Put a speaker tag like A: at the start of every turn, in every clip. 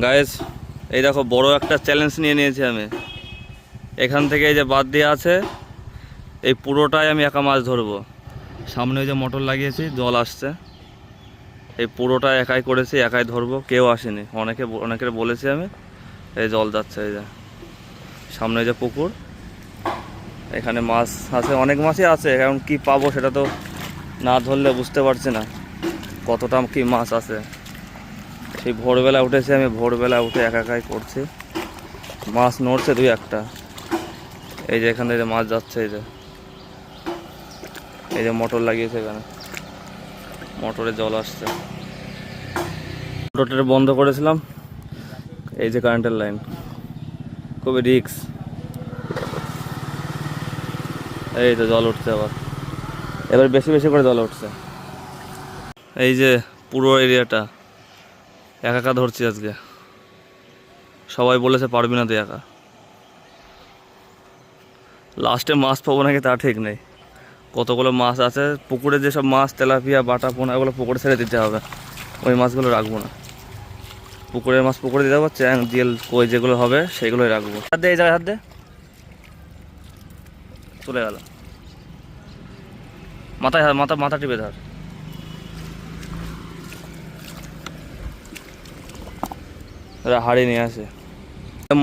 A: Guys এই দেখো বড় একটা চ্যালেঞ্জ নিয়ে নিয়েছি আমি। এখান থেকে এই যে বাদ দিয়ে আছে এই পুরোটাই আমি একা মাছ ধরবো। সামনে ওই যে মোটর লাগিয়েছি, জল আসছে, এই পুরোটা একাই করেছি, একাই ধরবো, কেউ আসেনি। অনেকের বলেছি আমি। এই জল যাচ্ছে, এই যে সামনে যে পুকুর, এখানে মাছ আছে, অনেক মাছই আছে। এখন কি পাবো সেটা তো না ধরলে বুঝতে পারছি না কতটা কি মাছ আছে। সেই ভোরবেলা উঠেছি আমি, ভোরবেলা উঠে একাই করছি। মাছ নড়ছে দুই একটা। এই যে এখানে যে মাছ যাচ্ছে, এই যে মোটর লাগিয়েছে, এখানে মোটরে জল আসছে। মোটরটা বন্ধ করেছিলাম, এই যে কারেন্টের লাইন, খুবই রিস্ক। এই তো জল উঠছে, এবার বেশি বেশি করে জল উঠছে। এই যে পুরো এরিয়াটা একা ধরছি আজকে। সবাই বলেছে পারবি না তুই একা। লাস্টে মাছ পাবো নাকি তা ঠিক নেই। কতগুলো মাছ আছে পুকুরে, যেসব মাছ তেলাপিয়া বাটা পোনা এগুলো পুকুরে ছেড়ে দিতে হবে, ওই মাছগুলো রাখবো না। পুকুরের মাছ পুকুরে দিতে হবে, চ্যাং জিয়েল কই যেগুলো হবে সেগুলোই রাখবো। হাত দে, এই জায়গায় হাত দে, চলে গেল। মাথায় মাথা টিপে ধর। হাড়ি নিয়ে আসে।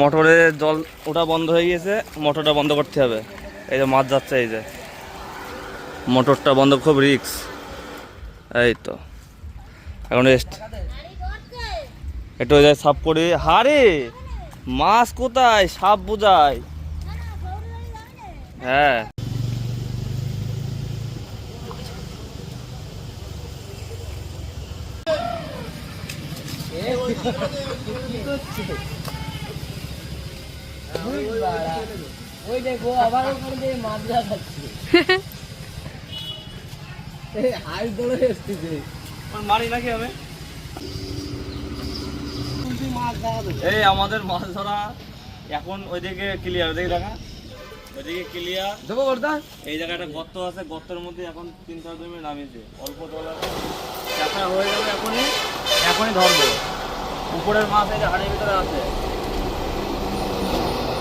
A: মোটরে জল ওটা বন্ধ হয়ে গিয়েছে, মোটরটা বন্ধ করতে হবে। এই যে মাছ যাচ্ছে, এই যে মোটরটা বন্ধ, খুব রিস্ক। এই তো এখন একটু ওই যায় সাফ করি। হারে মাছ কোথায়, সাপ বোঝায়। হ্যাঁ
B: ওই দেখো আবার ওখানে দিয়ে মাছ যাচ্ছে। হাই দৌড়ে এসেছে
A: মারি নাকি আমি। এই আমাদের মাছ ধরা এখন ওইদিকে ক্লিয়ার, ওইদিকে দেখা, ওইদিকে ক্লিয়ার দেবো বর্দা। এই জায়গায় একটা গর্ত আছে, গর্তের মধ্যে এখন 3-4 মিনিট নামিয়েছে, অল্প জল আছে, চাপা হয়ে যাবে। এখনই ধরবো। উপরের মাছ এই যে হাড়ির ভিতরে আছে,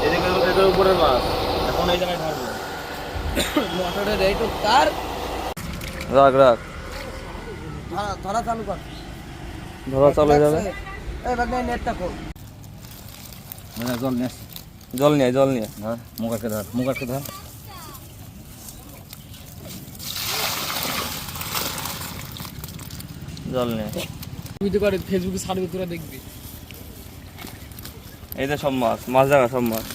A: এদিকে এদের উপরের মাছ এখন এই জায়গায় ধরবো।
B: মোটরের এইটুক তার
A: রাখ
B: ধরা চালু কর,
A: ধরা চালু হয়ে যাবে।
B: এই ভাগ নেটটা খোল।
A: জল নিয়ে ধর,
B: মুখে ধর।
A: জল নিয়ে
B: তুই তো করে ফেসবুকে ছাড়বি, তোরা দেখবি।
A: এই যে সব মাছ দেখা, সব মাছ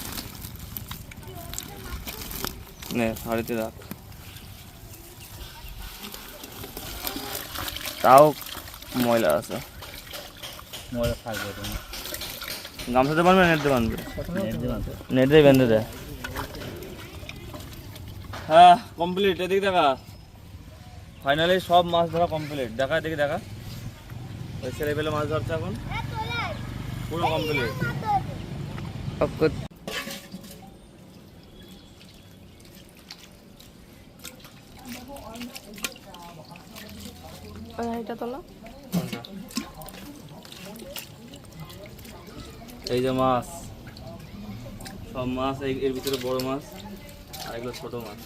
A: নে হাড়িতে রাখ। তাও ময়লা আছে,
B: ময়লা থাকবে তুমি।
A: গামছাতে বানবে, নেট দিয়ে বানবে, নেট দিয়ে বেঁধে দেয়। হ্যাঁ কমপ্লিট। এদিকে দেখা, ফাইনালি সব মাছ ধরা কমপ্লিট। দেখা এদিকে দেখা, ওই ছেলে পেলে মাছ ধরছে এখন, পুরো কমপ্লিট। এই যে মাছ, সব মাছ এর ভিতরে বড় মাছ আর এগুলো ছোট মাছ।